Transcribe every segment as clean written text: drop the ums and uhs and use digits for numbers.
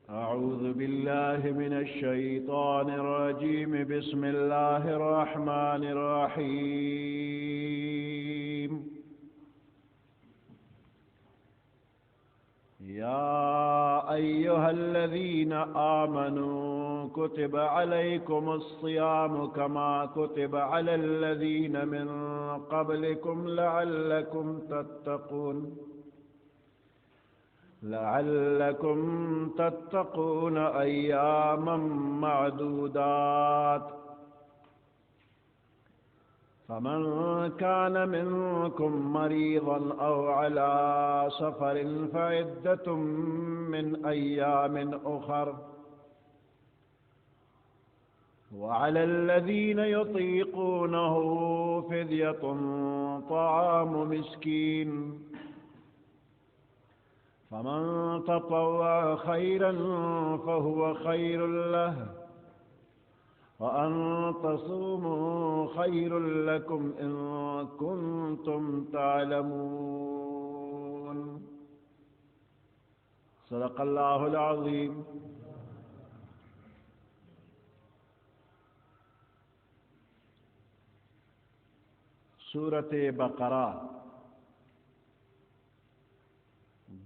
أعوذ بالله من الشيطان الرجيم بسم الله الرحمن الرحيم يا أيها الذين آمنوا كتب عليكم الصيام كما كتب على الذين من قبلكم لعلكم تتقون أياما معدودات فمن كان منكم مريضا أو على سفر فعدة من أيام أخر وعلى الذين يطيقونه فدية طعام مسكين فمن تطوع خيرا فهو خير له وأن تصوموا خير لكم إن كنتم تعلمون صدق الله العظيم سورة بقرہ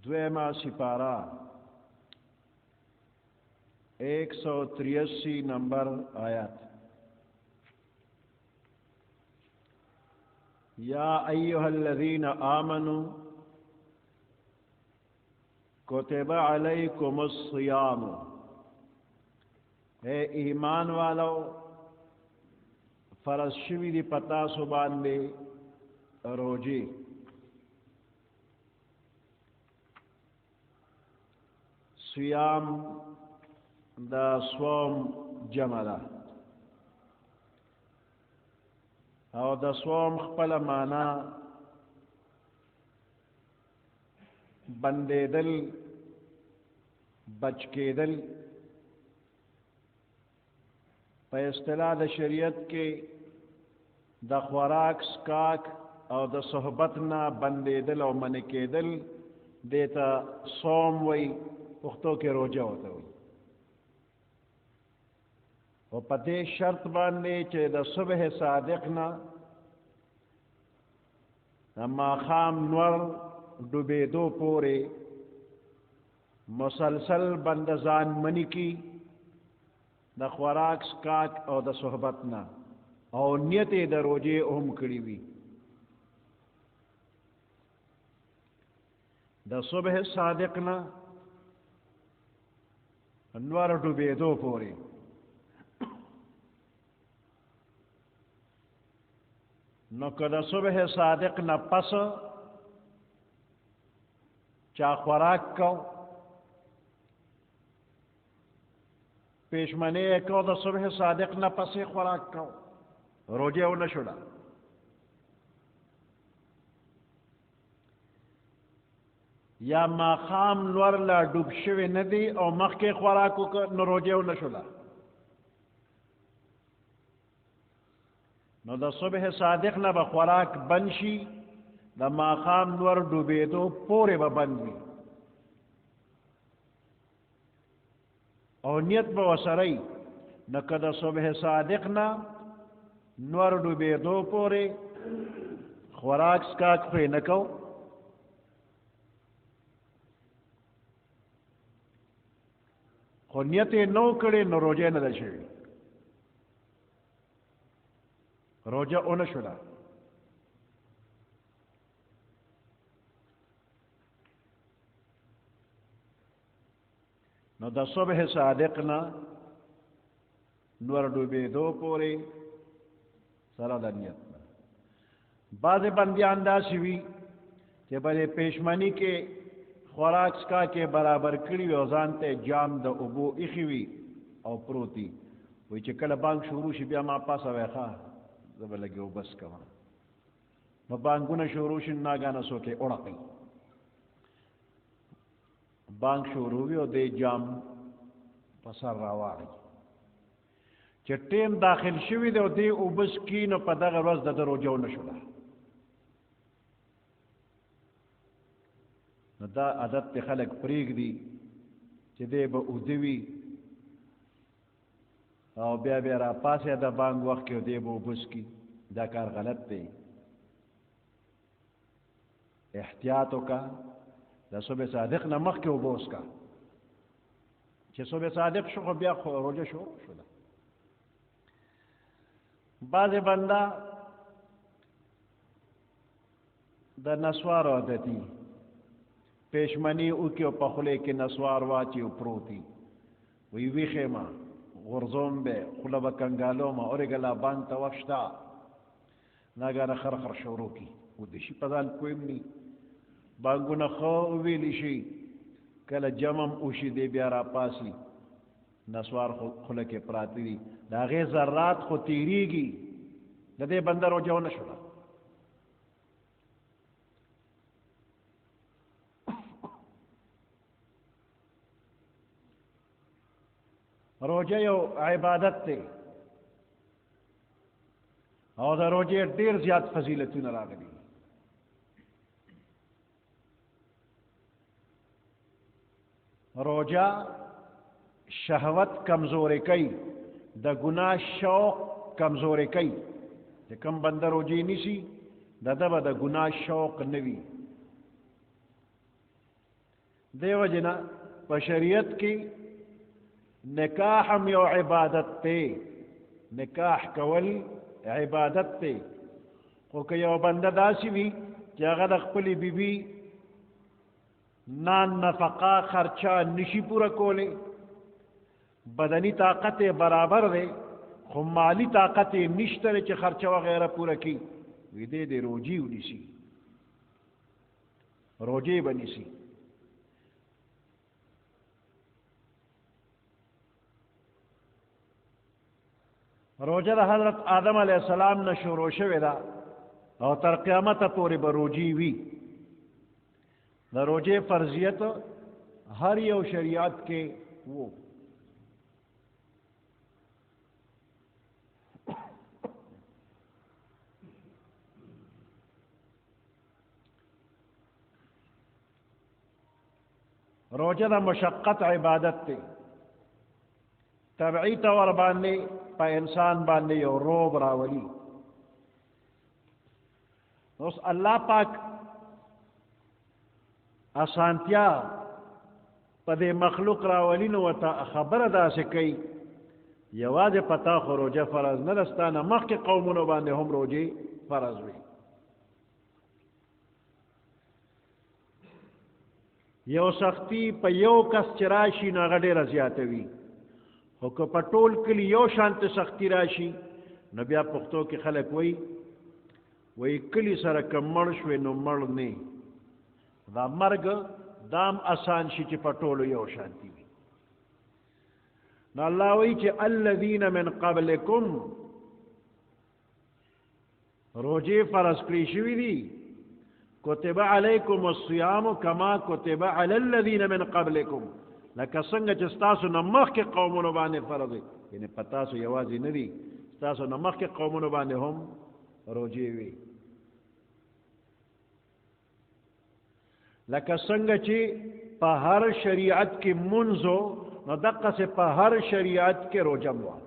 دویما سپارہ 183 نمبر آیات یا ایها الذین آمنوا کتب علیکم الصیام اے ایمان والو فرض شوی دی پتا سو باندے روجی صیام دا صوم جمع دا او دا صوم خپل مانا بندے دل بچ کے دل پہ اصطلاح دا شریعت کے دا خوراک سکاک او دا صحبتنا بندے دل او من کے دل دیتا صوم وی پختوں کے روجہ ہوتا ہوئی و پتے شرط باندے چے دا صبح صادقنا اما خام نور ڈبے دو پورے مسلسل بندزان منی کی دا خوراک سکاک او دا صحبتنا او نیت دا روجے اہم کری وی دا صبح صادقنا نور ڈبے دو پورے نو کدا صبح صادق نہ پس چا خوراک کو پیشمنے کو دا صبح صادق نہ پس خوراک کو روجے و نشڑا یا ما خام نور لا ڈوب شوی ندی او مخ کے خوراکو کا نو روجے و نشڑا نو دا صبح صادق نہ با خوراک بنشی دا ما خام نور ڈوبے دو پورے با بنوی او نیت با وسرائی نو کدا صبح صادق نہ نور ڈوبے دو پورے خوراک سکاک پہ نکو خو نیت نو کڑے نو روجے نہ دشوی روجہ اون شدا نو دا صبح صادقنا نور ڈوبے دو پورے سرا دا نیتنا بعض بندیان دا سوی کہ بلے پیشمانی کے خوراک سکا کے برابر کری وزانتے جام دا ابو اخیوی او پروتی وی چکل بانک شروع شی بیا ما پاسا ویخا زب لگے او بس کوا نو بانکونا شروع شی ناگانا سو کے اڑقی بانک شروع ہوئی او دے جام پسر راوائی چه ٹیم داخل شوی دے او دے او بس کی نو پا داغ روز دا روجو نشولا نو دا عادت تی خلق پریگ دی چې دی به اوده وي او بیا بیا را پاسې د بانګ وخت کې دی به اوبه څکي دا کار غلط دی احتیاط وکړه د صبح صادق نه مخکې اوبه وڅکه چې صبح صادق شو خو بیا روژه شروع شوله بعضې بنده د نسوار عادتي پېشمني وکړي او په خولې کې نسوار واچي او پروتي وی ویښې ما غورځوم به خوله به کنګالوم اورېږه لا بانک ته وخت شته ناګانه خرخر شروع کړي اوده شي په ځان پوه هم ني بانګونه ښه وویلی شي کله جمع هم وشي دی بیا را پاسي نسوار خوله کې پراته دي د هغې ذرات خو تېرېږي د دې بنده روژه ونه شوله روژه یو عبادت دی او د روژې ډېر زیات فضیلتونه راغلي روژه شهوت کمزورې کوي د ګناه شوق کمزورې کوي چې کوم بنده روژې نیسي د ده به د ګناه شوق نه وي دې وجې نه په شریعت کې نکاح هم یو عبادت دی نکاح کول عبادت دی خو که یو بنده داسې وي چې هغه د خپلې بیبي نان نفقه خرچه نشي پوره کولی بدنی طاقت برابر دی خو مالی طاقت نشته چې خرچه وغیره پوره کړي وی دی د روجې ونیسي روجې به نیسي روجه د حضرت آدم علیه السلام نه شروع شوې ده او تر قیامته پورې به روجې وي د روجې فرضیت هر یو شریعت کې وو روجه د مشقت عبادت دی طبعی طور باندې په انسان باندې یو روب راولي اوس الله پاک اسانتیا په دې مخلوق راولي نو ورته خبره داسې کوي یوازې پتا خو روژه فرض نه ده ستا نه مخکې قومونو باندې هم روژې فرض وي یو سختی په یو کس چې راشي نو هغه ډېره زیاته وي خو که په ټول کلي یو شانته سختی راشي نو بیا پښتو کې خلک وایي کلي سره که مړ شوې نو مړ نه دا مرګ دام آسان شي چې په ټولو یو شانتي وي نو الله وایي چې الذین من قبلکم روجې فرض کړي شوي دي کتب علیکم الصیام کما کتب علی الذین من قبلکم لکه څنګه چې ستاسو نه مخکې قومونو باندې فرض وي یعنې په تاسو یوازې نه دي ستاسو نه مخکې قومونو باندې هم روجې وي لکه څنګه چې په هر شریعت کې منځ نو دقسې په هر شریعت کې روجه وه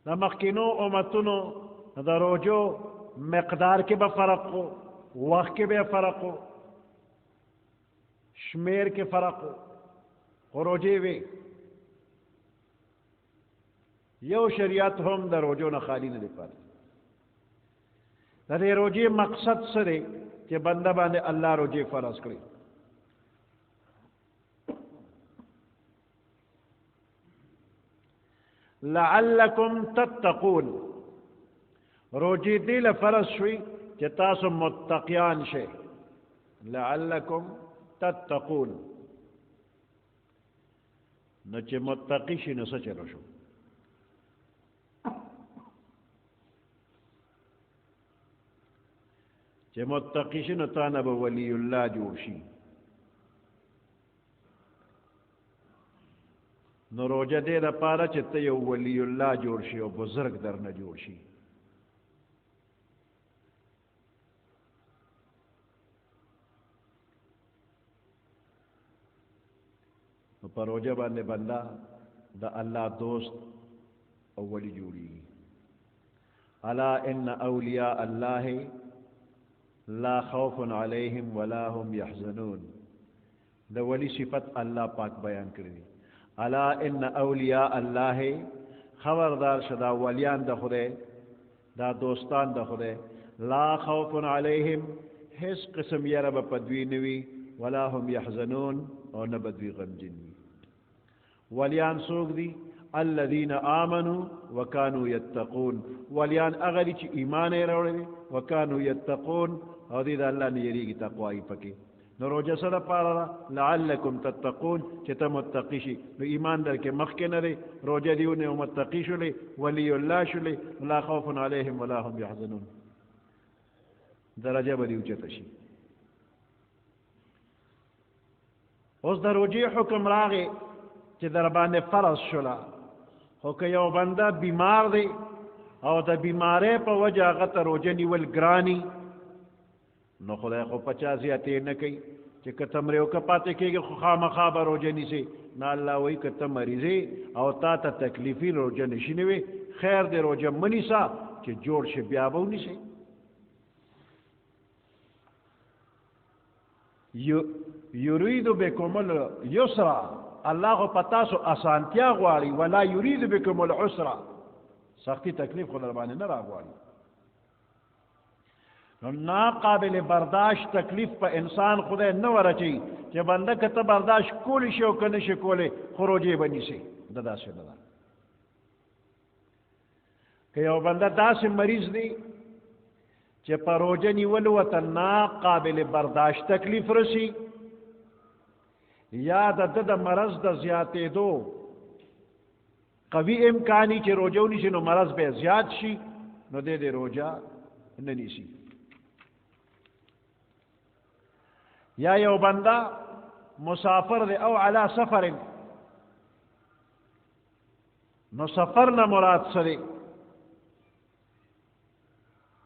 د مخکینو امتونو د روجو مقدار کې به فرق و وخت کې به فرق و شمیر کې فرق و خو روجې وې یو شریعت هم د روجو نه خالی نه دی پاتې د دې روجې مقصد څه دی چې بنده باندې الله روجې فرض کړي لعلکم تتقون روجې دې له فرض شوي چې تاسو متقیان شئ لعلکم تتقون نو چې متقی شي نو څه چلو شو چې متقی شي نو تا نه به ولی الله جوړ شي نو روجه دې دپاره چې ته یو ولی الله جوړ شي او بزرګ در نه جوړ شي پر روجہ باندې بندہ دا اللہ دوست او ولی جوڑی. الا ان اولیاء اللہ لا خوف علیہم ولا هم یحزنون. دا ولی صفت اللہ پاک بیان کردی. الا ان اولیاء اللہ خبردار شدا ولیان دا خدے دا دوستان دا خدے لا خوف علیہم حس قسم یرب پدوی نوی ولا هم یحزنون اور نبدوی غمجن وی. ولیان سوک دی الذین آمنوا وکانوا یتقون. ولیان اغلی چی ایمان روڑے دی وکانوا یتقون اور دی دا اللہ نے یری کی تقوائی پکے. نو روجہ صدا پارا لعلکم تتقون چتا متقی شی. نو ایمان در کے مخی نرے روجہ دیونے متقی شلے ولی اللہ شلے لا خوف علیہم ولا هم یحزنون. درجہ بدیو چتا شی. اس در روجی حکم راغے چی در باندے فرض شلا ہو کہ یو بندہ بیمار دے او دا بیمارے پا وجہ غط روجہ نیول گرانی نو خدای خو 50 زیادے نکی چی کتم ریو کپاتے کے گی خام خواب روجہ نیسے نا اللہ وی کتم مریضے او تا تا تکلیفی روجہ نشینوے خیر دے روجہ منیسا چی جوڑ شے بیابو نیسے. یرید بکم الیسرا اللہ کو پتا سو آسانتیا غواړي ولا یرید بکم العسرا سختی تکلیف خود ربانے نہ راغواړي. نا قابل برداشت تکلیف پا انسان خدای نہ ورچی کہ بندہ کتا برداشت کولی شو کنش کولے خروجی بنی سے ددا سے ددا کہ یو بندہ دا سے مریض دی چی پا روجنی ولوتا نا قابل برداشت تکلیف رسی یا دا مرض دا زیادے دو قوی امکانی چی روجو نیسی نو مرض بے زیاد شی نو دے روجہ ننیسی. یا یو بندہ مسافر دے او علا سفر نو سفر نہ مراد سرے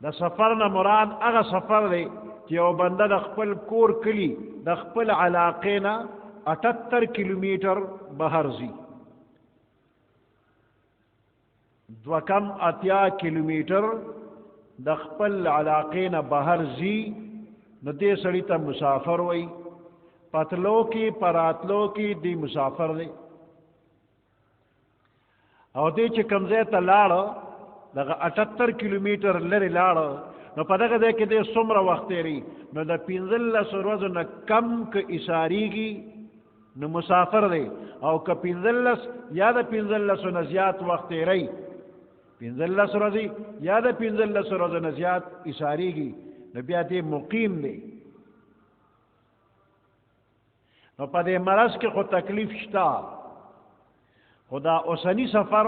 دا سفر نہ مراد اغا سفر دے کہ یو بندہ دا خپل کور کلی دا خپل علاقینا 78 کلومیٹر بہر زی دو کم 80 کلومیٹر دا خپل علاقینا بہر زی نو دے سڑی تا مسافر وئی پتلو کی پراتلو کی دی مسافر دے او دے چی کمزے تا لاڑا دا 78 کلومیٹر لری لاڑا نو پا دے دے کہ دے سمر وقتے ری نو دا 15 روزو نا کم کا اساری گی نو مسافر دے او کا 15 یا دا 15 نزیات وقتے ری 15 روزی یا دا 15 روزو نزیات اساری گی نو بیا دے مقیم دے. نو پا دے مرض کے خود تکلیف شتا خدا اوسنی سفر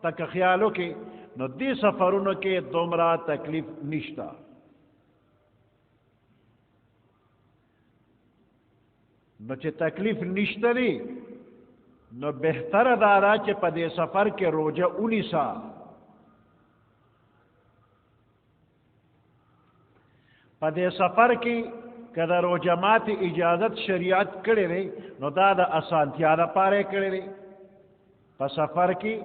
تک خیالو کے نو دے سفرونو کے دومرا تکلیف نشتا. نو چے تکلیف نشتا دی نو بہتر دارا چے پا دے سفر کے روجہ انیسا پا دے سفر کی کدا روجمات اجازت شریعت کرے رے نو دا دا اسانتیا دا پارے کرے رے. پا سفر کی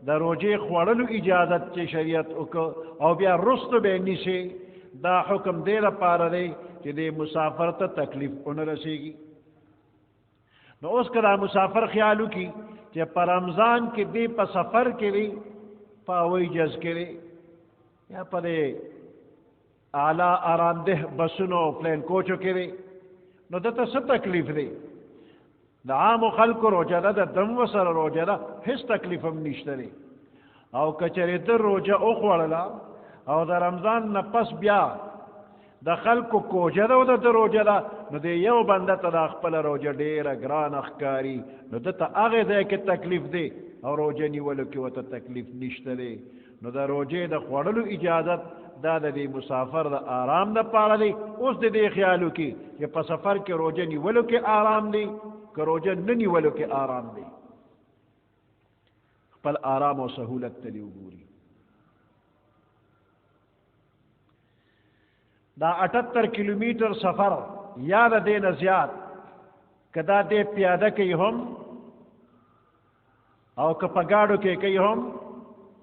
دا روجے خوڑلو اجازت چے شریعت اکو او بیا رست بینی سے دا حکم دے دا پارے رے کہ دے مسافر تا تکلیف ان رسے گی. نو اس کدا مسافر خیالو کی کہ پا رمضان کی دے پا سفر کرے پا وی جز کرے یا پا دے اعلی آرام دہ بسنو پلین کوچو کرے نو دتا ست تکلیف دے دا عام خلق روجہ دا دا دم وسر روجہ دا حس تکلیف ہم نشترے او کچری در روجہ اخوڑلا او دا رمضان نا پس بیا دا خلق کوجہ دا دا روجہ دا نو دے یو بندہ تا دا اخپل روجہ دیر گران اخکاری نو دتا آغی دے کے تکلیف دے او روجہ نیولو کی وطا تکلیف نشترے. نو دا روجہ دا خوڑلو اجازت دا دے مسافر دا آرام دا پارا دے اس دے خیالو کی کہ پا سفر کے روجہ نیولو کے آرام دے کہ روجہ ننیولو کے آرام دے پل آرام و سہولت تلیو گوری. دا 78 کلومیٹر سفر یا دا دے نزیاد کدا دے پیادہ کئی ہم او که پگاڑو کے کئی ہم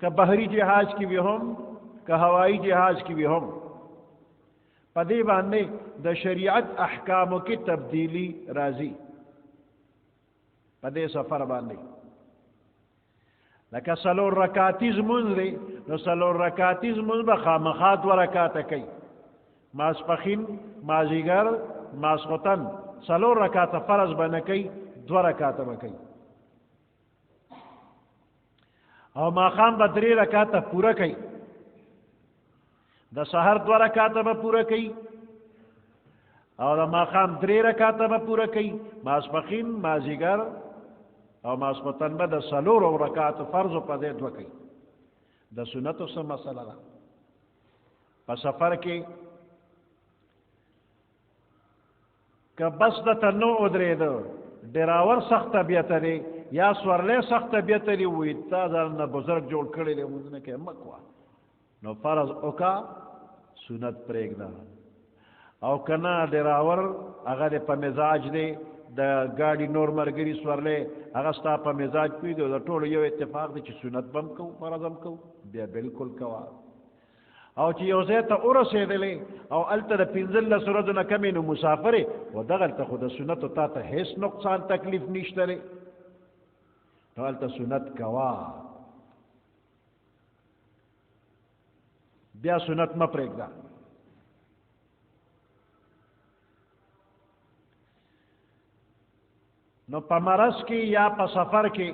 که بحری جہاز کی بھی ہم که ہوائی جہاز کی بھی ہم پدی باندے دا شریعت احکاموں کی تبدیلی راضی پدے سفر باندے لکه سلور رکاتی زمون دی نو سلور رکاتی زمون با خامخات و رکاتا کئی ماسپخین مازیگر ماسخوتن سلور رکاتا فرض بنکی دو رکاتا بکی او ماخام با دری رکاتا پورا کئی دا سحر دو رکاتا با پورا کئی او دا ماخام دری رکاتا با پورا کئی ماسپخین مازیگر او ماسخوتن با دا سلور و رکات فرض و پدے دو کئی دا سنت و سا مسئلہ دا پا سفر کے کہ بس دا تنو ادرے دا ڈراور سخت طبیعت دے یا سورلے سخت طبیعت دے وی تا دارنا بزرگ جوڑ کردے لے مجھنے کہ مکوا نو فرض اوکا سنت پریگ دا او کنا ڈراور اگر پا مزاج دے دا گاڑی نور مرگری سورلے اگر ستا پا مزاج پی دے دا طول یو اتفاق دے چی سنت بم کو فرض ہم کو بیا بالکل کوا او چی یو زیتا ارسے دلے او علتا دا پینزل لسردنا کمینو مسافرے و دغلتا خود سنتو تا تا حیث نقصان تکلیف نیشتلے تو علتا سنت کوا بیا سنت مپریک دا نو پا مرس کی یا پا سفر کی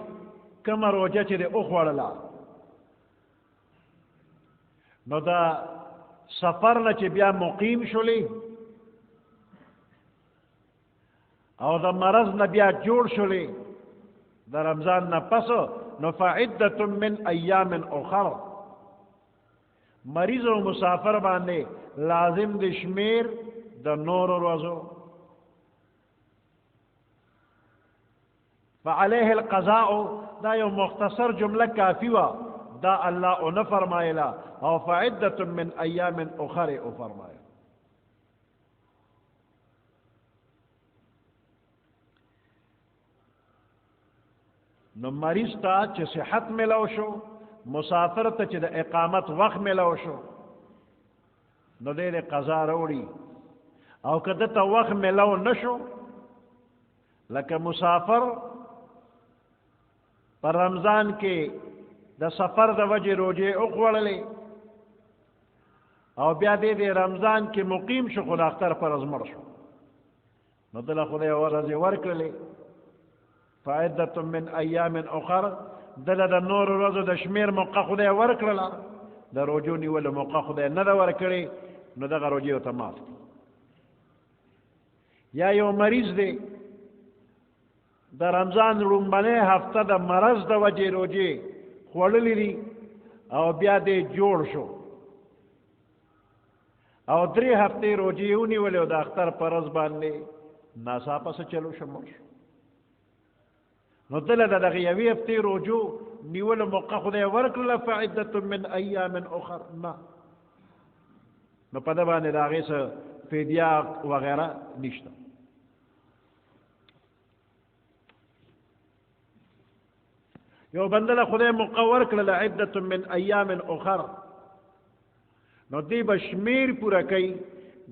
کم روجہ چی دے اخوڑلا نو دا سفر نا چی بیا مقیم شلی او دا مرض نا بیا جوڑ شلی دا رمضان نا پسو نو فعدت من ایام اخر مریض و مسافر باندے لازم دشمیر دا نور روزو فعلیہ القضاء دا یو مختصر جملہ کافی وا دا اللہ او نفرمائلا او فعدت من ایام اخر او فرمائلا نو مریض تا چی صحت ملو شو مسافر تا چی دا اقامت وقت ملو شو نو دے دے قضا روڑی او کدتا وقت ملو نشو لکه مسافر پر رمضان کے دا سفر دا وجہ روجے اقوڑلے او بیا دے دے رمضان کے مقیم شو خدا اختر پر ازمر شو نو دل خدا ورزی ورکلے فعدت من ایام اخر دل دا نور رزو دا شمیر موقع خدا ورکللا دا روجونی والا موقع خدا ندا ورکلے نو دا روجیو تماف یا یو مریض دے دا رمضان رنبنے ہفتہ دا مرض دا وجہ روجے خوڑلی دی او بیا دے جوڑ شو او 3 ہفتے روجیونی والے دا اختر پرز باندے ناسا پس چلو شموش نو دل دا غیوی ہفتے روجو نیول موقع خدای ورکل فعدت من ایام اخر نا نو پدہ باندے دا غیس فیدیا وغیرہ نشتا یو بندل خدای مقور کرل عدت من ایام اخر نو دی بشمیر پورا کئی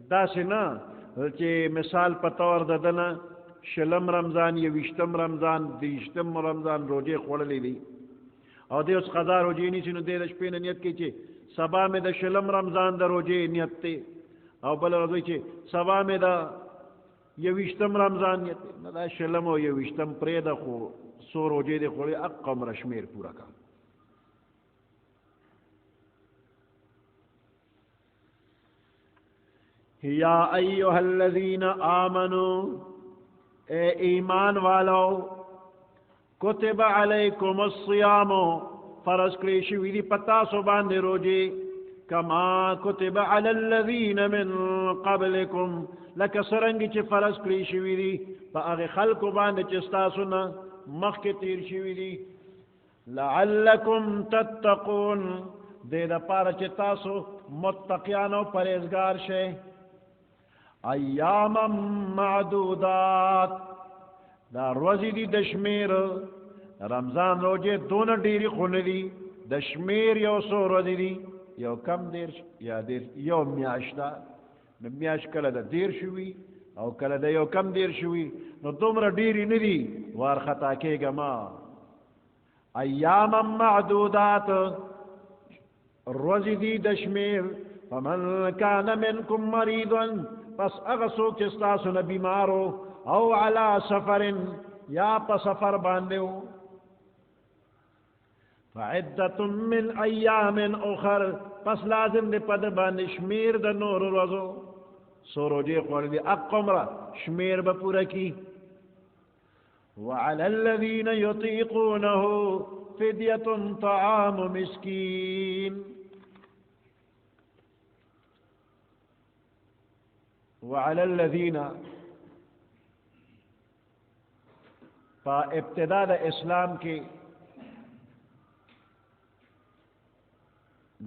دا سنا چی مثال پتور ددنا شلم رمضان یا وشتم رمضان دیشتم رمضان روجے خوڑلی دی او دی اس قضا روجے نیسی نو دی دش پین نیت کی چی سبا میں دا شلم رمضان دا روجے نیت تے او بل رضوی چی سبا میں دا یا وشتم رمضان نیت تے دا شلم و یا وشتم پریدہ خو سو روجے دے خوڑے اقم رشمیر پورا کا یا ایوہ الذین آمنوا اے ایمان والو کتب علیکم الصیام فرض کلیشی ویدی پتاسو باندے روجے کما کتب علی الذین من قبلکم لکا سرنگی چی فرض کلیشی ویدی پا اغی خلقو باندے چستاسونا مخ کے تیر شوی دی لعلکم تتقون دے دا پارا چی تاسو متقیانو پریزگار شے ایاما معدودات دا روزی دی د شمیر رمضان روزه دون ډیری خونه دي د شمیر یو څو ورځې دي یو کم دیر یا دیر یو میاشت ده نو میاشت کله د دیر شوي او کله د یو کم دیر شوي نو دومره ډیری نه دي وارخطا کېږه ما ایاما معدودات روزی دی د شمیر فمن کان منکم مریضا پس اغا څوک چې ستاسو نه بیمارو او علی سفر یا په سفر باندې و فعدت من ایام اخر پس لازم دی په د باندې شمیر د نور ورځو څو روزې خوړلې دي اقمره شمیر به پوره کی وعلى الذين يطيقونه فدية طعام مسكين وعلى الذين پا ابتدا د اسلام کی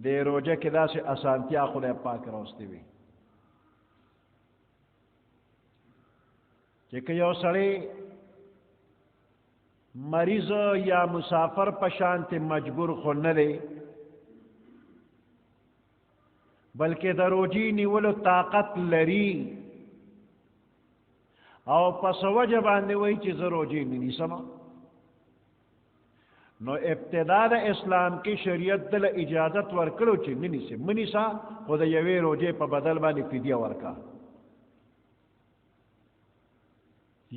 دے روجہ کی دا سے اسانتیا خدا پاک روستی ہوئی کہ یو سڑے مریض یا مسافر پشانت مجبور خو نہ دے بلکہ د روجی نیولو طاقت لری او پس وجه باندې وای چې زه روجی نیسم نو ابتدا د اسلام کی شریعت دل اجازت ورکړو چې منیسا خو د یوې روجې په بدل باندې فدیه ورکا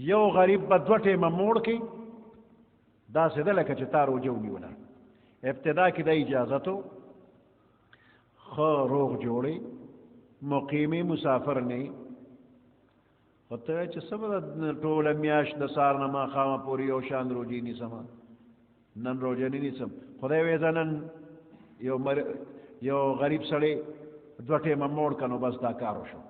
یو غریب په دوه ټیمه موړ کې دا سده لکه چې تا روجه ونیوله ابتدا کې د اجازتو خو روغ جوړی مقیمی مسافر نه خطه چې سبا ټول میاش د سار نه ما خامه پوری او شان روجی نیسم نن روجه نیسم خدای وې ځنن یو غریب سړی دوه ټیمه موړ کنو بس دا کار وشو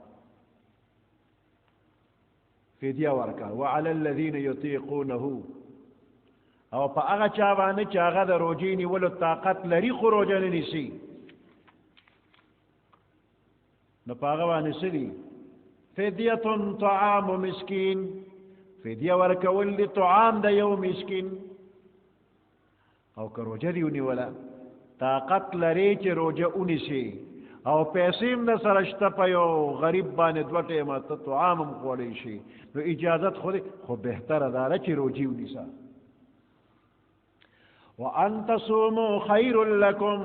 فدیه ورکا وعلى الذين يطيقونه او په هغه چا باندې چې هغه د روجې نیولو طاقت لري خو روجه نه نیسي نو په هغه باندې څه دي فدیة طعام مسکین فدیه ورکول دی طعام د یو مسکین او که روجه دی ونیوله طاقت لري چې روجه ونیسي او پیسې هم د سره شته په یو غریب باندې دوه ټیمه ته طعام هم خوړی شي نو اجازت خو بهتره ده چې روجې ونیسه وان تصوموا خیر لکم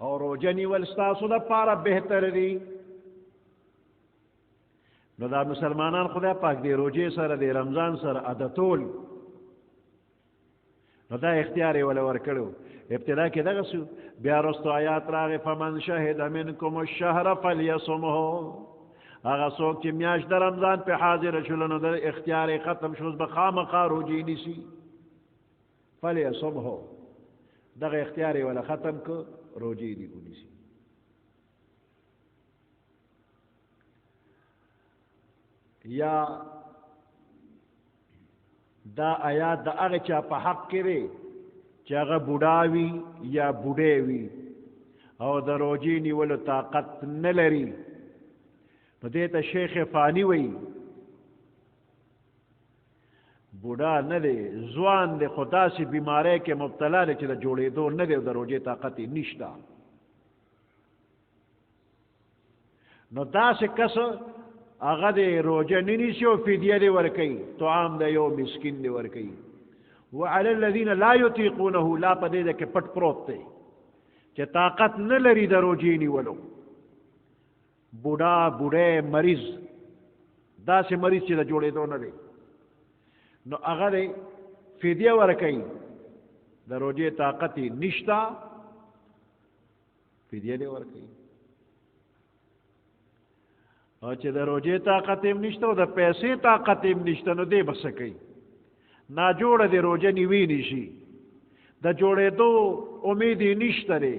او روجه نیول ستاسو دپاره بهتر دی نو دا مسلمانان خدای پاک دی روجه سره دی رمضان سره عادتول نو دا اختیار ولا ورکړو ابتدا کې دغه سو بیا رستو آیات راغې فمن شهد منکم الشهر فلیصمه هغه څوک چې میاشت د رمضان په حاضر شول نو د اختیار ختم شو به خامخا روجه نیسي فلیصمه دغه اختیار ولا ختم کو روجه دی ونیسي یا دا آیات دا هغه چا په حق کې دی چې هغه بوډا وي یا بوډۍ وي او د روجې نیولو طاقت نه لري نو دې ته شیخ فانی وایي بوډا نه دی ځوان دی خو داسې بیماری کې مبتلا دی چې د جوړېدو نه دی او د روجې طاقت یې نشته نو داسې کس هغه د روجه ننیسي او فدیه دی ورکوي طعام د یو مسکین دی ورکوي وعلى الذين لا يطيقونه لا په دې کې پټ پروت دی چې طاقت نه لري د روجې نیولو بوډا بوډۍ مریض داسې مریض چې د جوړېدو نه دی نو هغه دی فدیه ورکوي د روجې طاقت یې نشته فدیه دی ورکوي او چې د روجې طاقت هم نشته او د پیسې طاقت هم نشته نو دی به څه کوي ناجوړه دی روجه نیوی نشي د جوړېدو امید یې نشته دی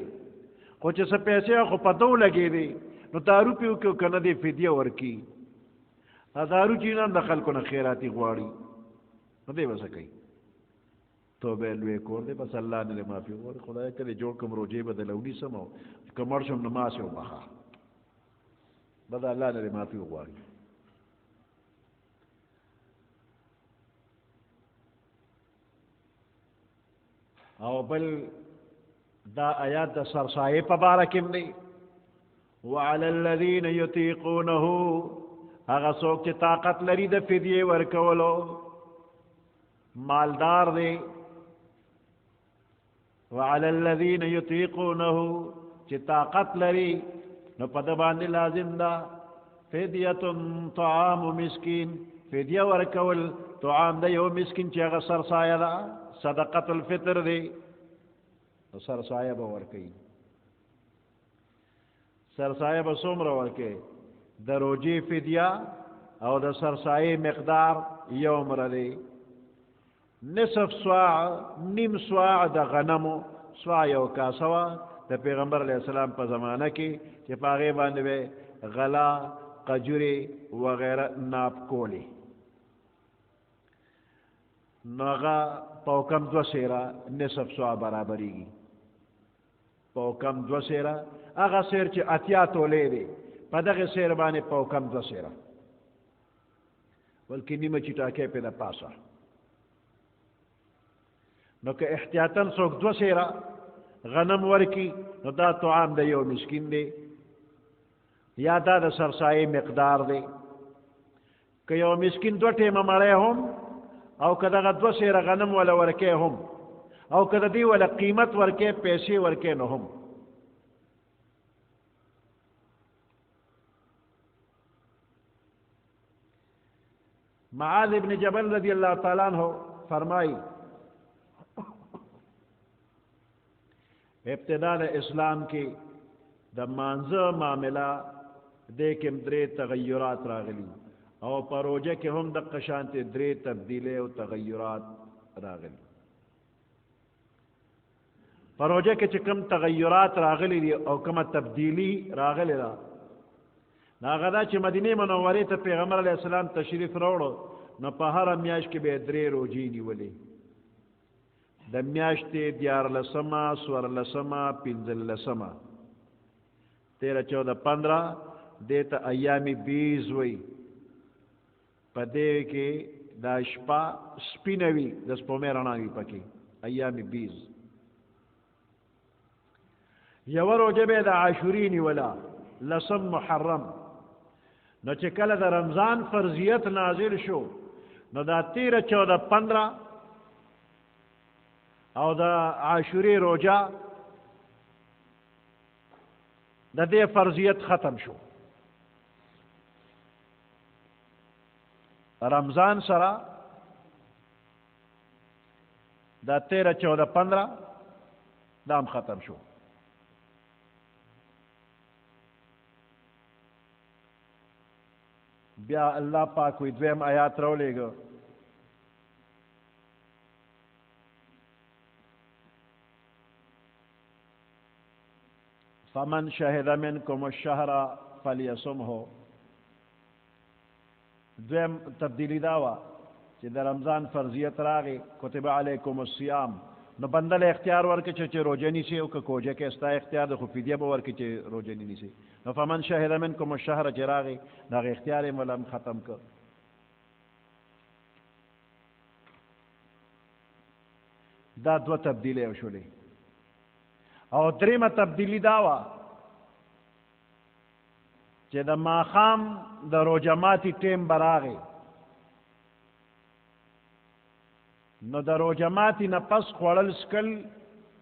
خو چې څه پیسې خو په دو لګې دی نو دارو پیو کې که نه دی فدیه ورکي دارو چینان د خلکو نه خیراتي غواړي نو دی به څه کوي توبه لوی کور دی بس الله نه معافي غواړي خدای کله جوړ کوم روجې به د لوني سم او که مړ شم نو ماسې وبخه بدا الله نه معافي غواړي او بل دا آیات دا سرسائے پا بارکم دی وعلى الذين يطيقونه هغه څوک چې طاقت لري د فدیه ورکولو مالدار دی وعلى الذين يطيقونه چې طاقت لري نو په د باندې لازم ده فدیه طعام مسکین فدیه ورکول طعام د یو مسکین چې هغه سرسایه ده صدقه الفطر دی سرسایه به ورکوي سرسایه به څومره ورکوي د روجې فدیه او د سرسایه مقدار یو مره دی نصف صاع نیم صاع د غنمو صاع یو کاسه وه د پیغمبر علیه السلام په زمانه کې چې په هغې باندې به غلا قجورې وغیره ناپ کولې نو هغه په کم دوه سیره نصف صاع برابرېږي په کم دوه سیره هغه سیر چې اتیا تولې دی په دغه سیر باندې په کم دوه سیره بلکې نیمه چټاکۍ پې د پاسه نو که احتیاطاً څوک دوه سیره غنم ورکی نو دا طعام د یو مسکین دی یا دا د سرسایې مقدار دی که یو مسکین دوه ټیمه مړی هم او که دغه دوه سیره غنم ولا ورکی هم او که د دې ولا قیمت ورکی پیسې ورکی نو هم معاذ ابن جبل رضی اللہ تعالیٰ عنہ فرمائی ابتدا د اسلام کې د مانځه معامله دې کې درې تغیرات راغلي او په روژه کې هم دقه شانتې درې تبدیلې او تغیرات راغلي په روژه کې چې کوم تغیرات راغلي دي او کومه تبدیلی راغلې ده هغه دا چې مدینه منورې ته پیغمبر علیه السلام تشریف راوړو نو په هره میاشت کې به یې درې روژې نیولې د میاشتې دیارلسمه څوارلسمه پنځلسمه 13 14 15 دې ته ایام بیز وی په دې کې دا شپه سپینه وي د سپومې رڼا وي پکې ایام بیز یوه روژه به د عاشوري نیوله لسم محرم نو چې کله د رمضان فرضیت نازل شو نو دا 13 14 15 او د عاشوري روژه د دې فرضیت ختم شو رمضان سره دا 13 14 15 دام ختم شو بیا الله پاک وی دویم آیات راولېږه فمن شهد منکم الشهر فلیصمه دویم تبدیلی دا وه چې د رمضان فرضیت راغی کتب علیکم الصیام نو بنده له اختیار ورکړي چې روژه نیسي او که کوژه کې ستا اختیار د خو فدیه به ورکړي چې روژه نه نیسي نو فمن شهد منکم الشهر چې راغی د هغه اختیار یې ملم ختم کړ دا دوه تبدیلی وشولې او دریمه تبدیلی دا وه چې د ماښام د روژه ماتي ټیم به راغی نو د روژه ماتي نه پس خوړل سکل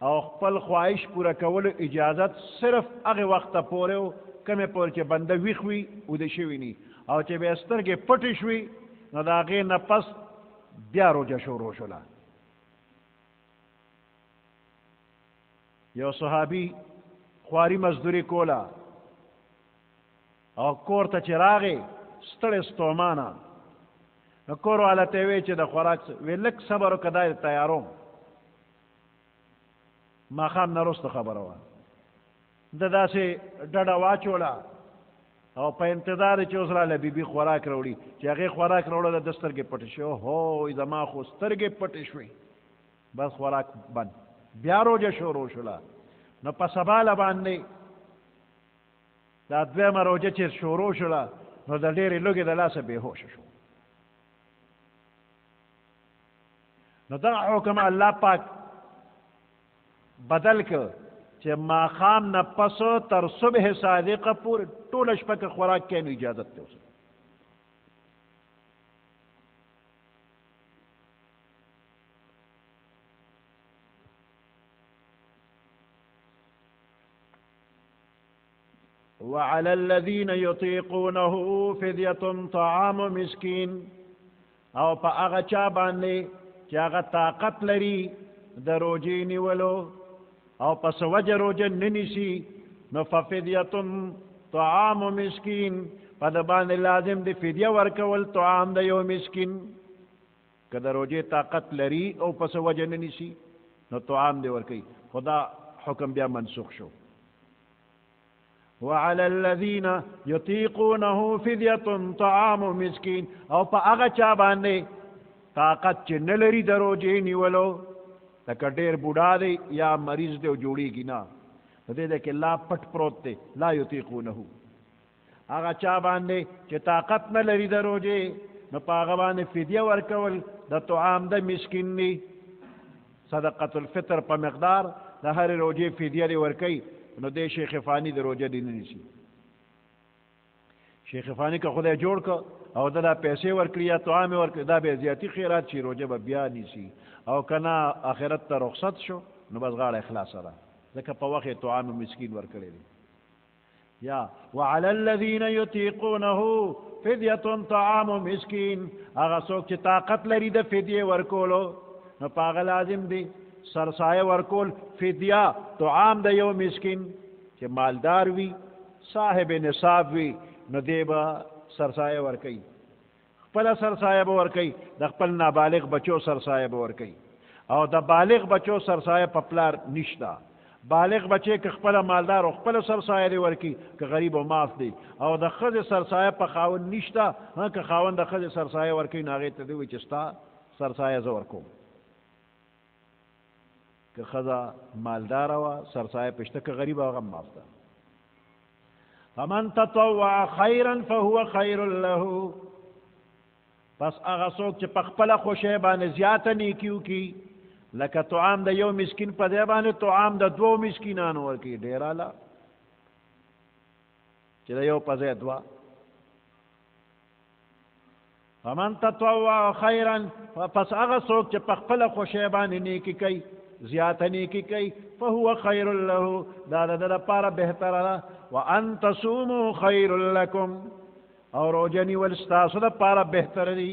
او خپل خواهش پوره کولو اجازت صرف هغې وخته پورې و کمې پورې چې بنده ویښ وي اوده شوي ني او چې بیا سترګې پټې شوي نو د هغې نه پس بیا روژه شروع شوله یو صحابي خواري مزدوري کوله او کور ته چې راغی ستړی ستومانه نو کور والا ته وی چې د خوراک وی لږ صبر وکړه دا یې تیاروم ماښام نه وروسته خبره وه ده داسې ډډه واچوله او په انتظار چې اوس راله بیبي خوراک راوړي چې هغې خوراک راوړله د سترګې پټې شوې هو زما خو سترګې پټې شوې بس خوراک بند بیا روژه شروع شوله نو په سباله باندې دا دویمه روژه چې شروع شوله نو د ډېرې لوږې د لاسه بېهوشه شو نو دغه حکم الله پاک بدل کړ چې ماښام نه پس تر صبح صادقه پورې ټوله شپه که خوراک کوي نو اجازت دی اوس. وعلى الذين يطيقونه فدية طعام مسكين او په هغه چا باندې چې هغه طاقت لري د روجې نیولو او پس وجه روجه نه نیسي نو ففدیة طعام مسکین په د باندې لازم دی فدیه ورکول طعام د یو مسکین که د روجې طاقت لري او پس وجه نه نیسي نو طعام دی ورکوي خدا حکم بیا منسوخ شو. وعلى الذين يطيقونه فدية طعام مسكين او په هغه چا باندې طاقت چې نه لري د روجې نیولو لکه ډېر بوډا دی یا مریض دی او جوړېږي نه په دې کې لا پټ پروت دی لا یطیقونه هغه چا باندې چې طاقت نه لري د روجې نو په هغه باندې فدیه ورکول د طعام د مسکین دی صدقة الفطر په مقدار د هرې روجې فدیه دی ورکوي نو دې شیخ فانی د روجه دی نه نیسي. شیخ فانی که خدای جوړ که او دا پیسې ورکړي یا طعام ورکړي دا به زیاتي خیرات شي روجه به بیا نیسي او کنا آخرت ته رخصت شو نو بس غاړه اخلاص را ځکه په وخت طعام مسکین ورکړي دی. یا وعلى الذين يطيقونه فدية طعام مسكين هغه څوک چې طاقت لري د فدیه ورکولو نو په هغه لازم دی سرسایه ورکول فدیه طعام د یو مسکین چې مالدار وي صاحب نصاب وي نو دی به سرسایه ورکوي خپله سرسایه به ورکوي د خپل نابالغ بچو سرسایه به ورکوي او د بالغ بچو سرسایه په پلار نشته. بالغ بچې که خپله مالدار او خپله سرسایه دی ورکي که غریب او معاف دی او د ښځې سرسایه په خاوند نشته که خاوند د ښځې سرسایه ورکوي نو هغې ته دی وایي چې ستا سرسایه زه ورکوم. که ښځه مالداره وه سرسایه پشته که غریب هغه هم معاف ده. فمن تطوع خیرا فهو خیر له پس هغه څوک چې په خپله خوښۍ باندې زیاته نیکي وکړي لکه طعام د یو مسکین په دی باندې طعام د دوو مسکینانو ورکړي ډېر اعلی چې د یو په ځای دوه. فمن تطوع خیرا پس هغه څوک چې په خپله خوښۍ باندې نیکي کوي زیاته نیکی کوي فهو خیر له دا د لپاره بهتره ده. وان تصوموا خیر لکم او روجه نیول ستاسو دپاره بهتره دي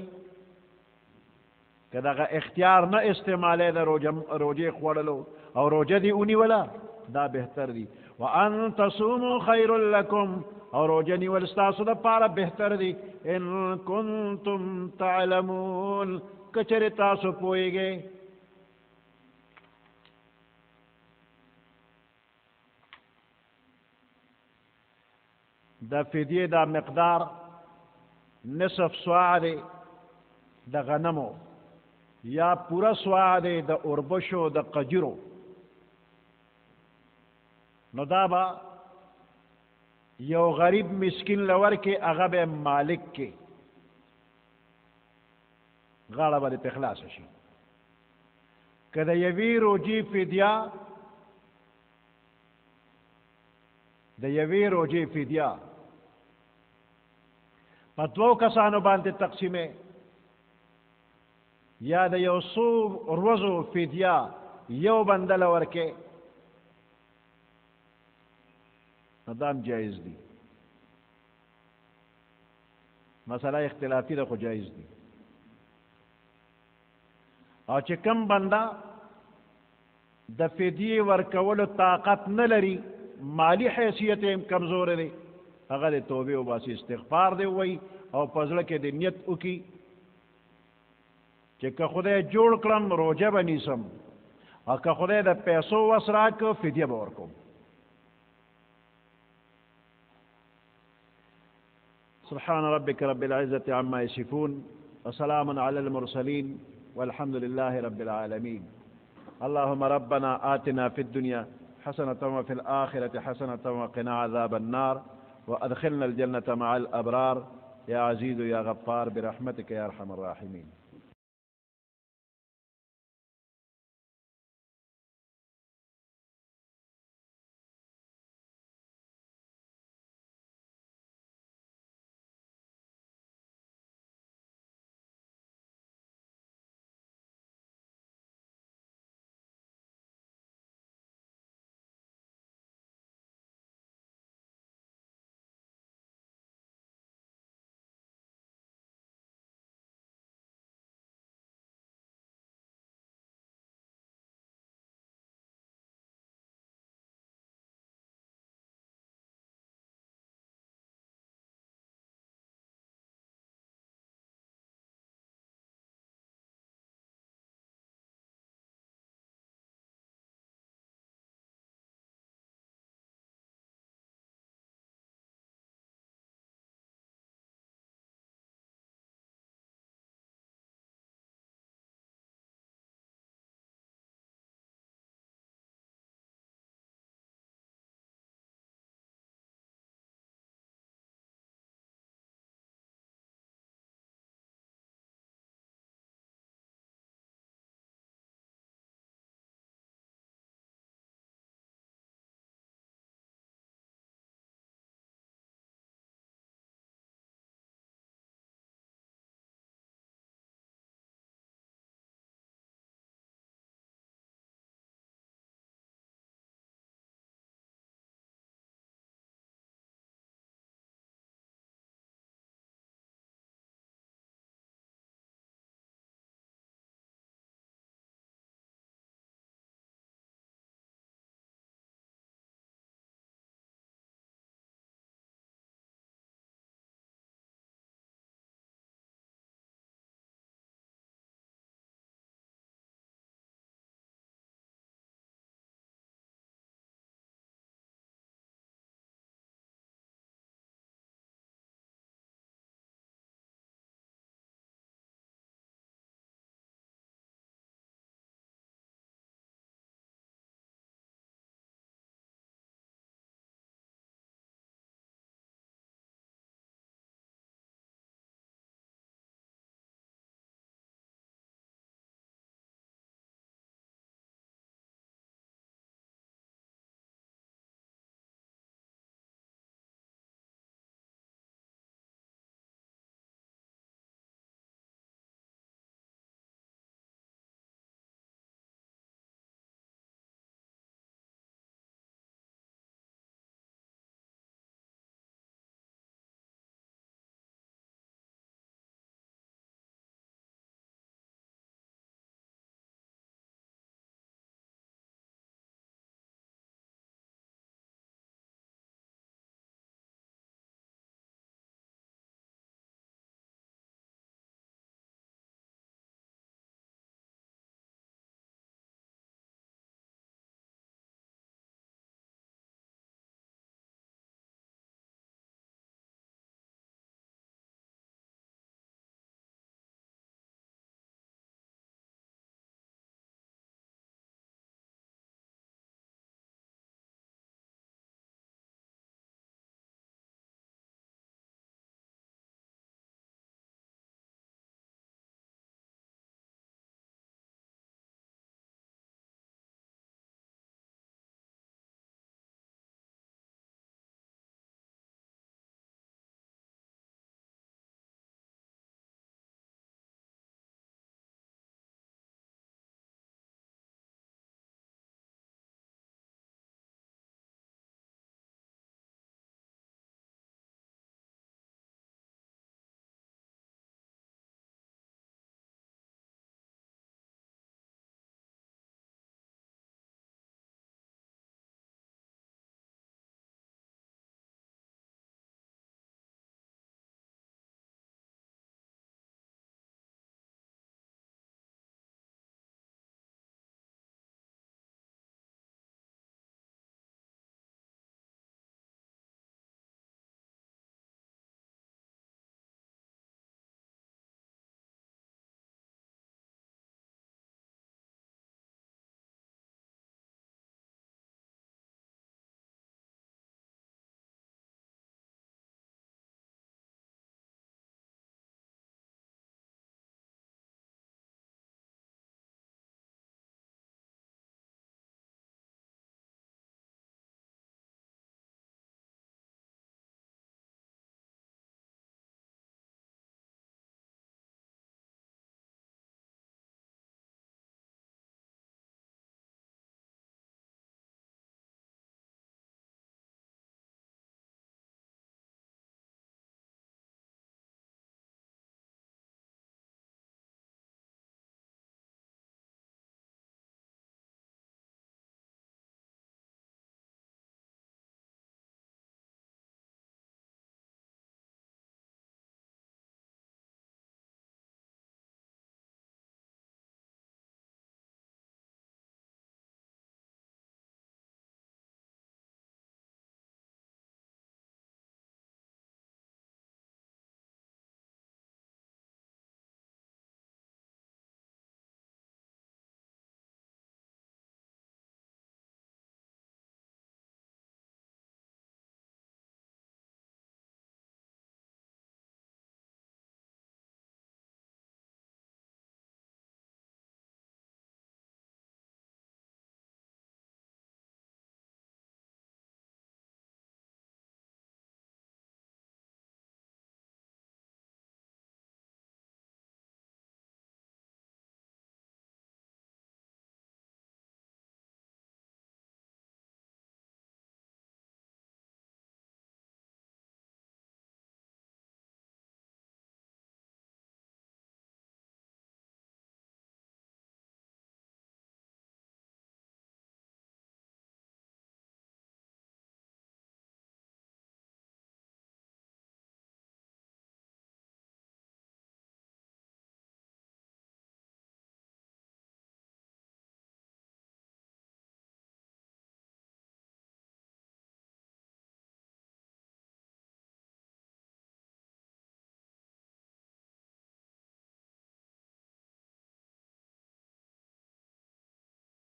که دغه اختیار نه استعمالی د روجې خوړلو او روجه دې ونیوله دا بهتر دي. وان تصوموا خیر لکم او روجه نیول ستاسو دپاره بهتر دي ان کنتم تعلمون که چېرې تاسو پوهیږئ. د فدیه دا مقدار نصف صاع دی د غنمو یا پورا صاع دی د اوربشو د قجرو نو دا به یو غریب مسکین لور کې هغه به مالک کې غاړه به دې په خلاصه شي. که د یوې روجې فدیه په دوو کسانو باندې تقسیمې یا د یو څو ورځو فدیه یو بندله ورکې نو دا هم جایز دي. مسله اختلافي ده خو جایز دي. او چې کم بنده د فدیې ورکولو طاقت نه لري مالی حیثیت یې کمزور دی هغه د توبې وباسي استغفار دی ووایي او په زړه کې د نیت وکړي چې که خدای جوړ کړم روجه به نیسم او که خدای د پیسو وس راکړه فدیه به ورکوم. سبحان ربك رب العزة عما يصفون وسلام على المرسلين والحمد لله رب العالمين. اللهم ربنا آتنا في الدنيا حسنة وفي الآخرة حسنة وقنا عذاب النار وأدخلنا الجنة مع الأبرار يا عزيز يا غفار برحمتك يا أرحم الراحمين.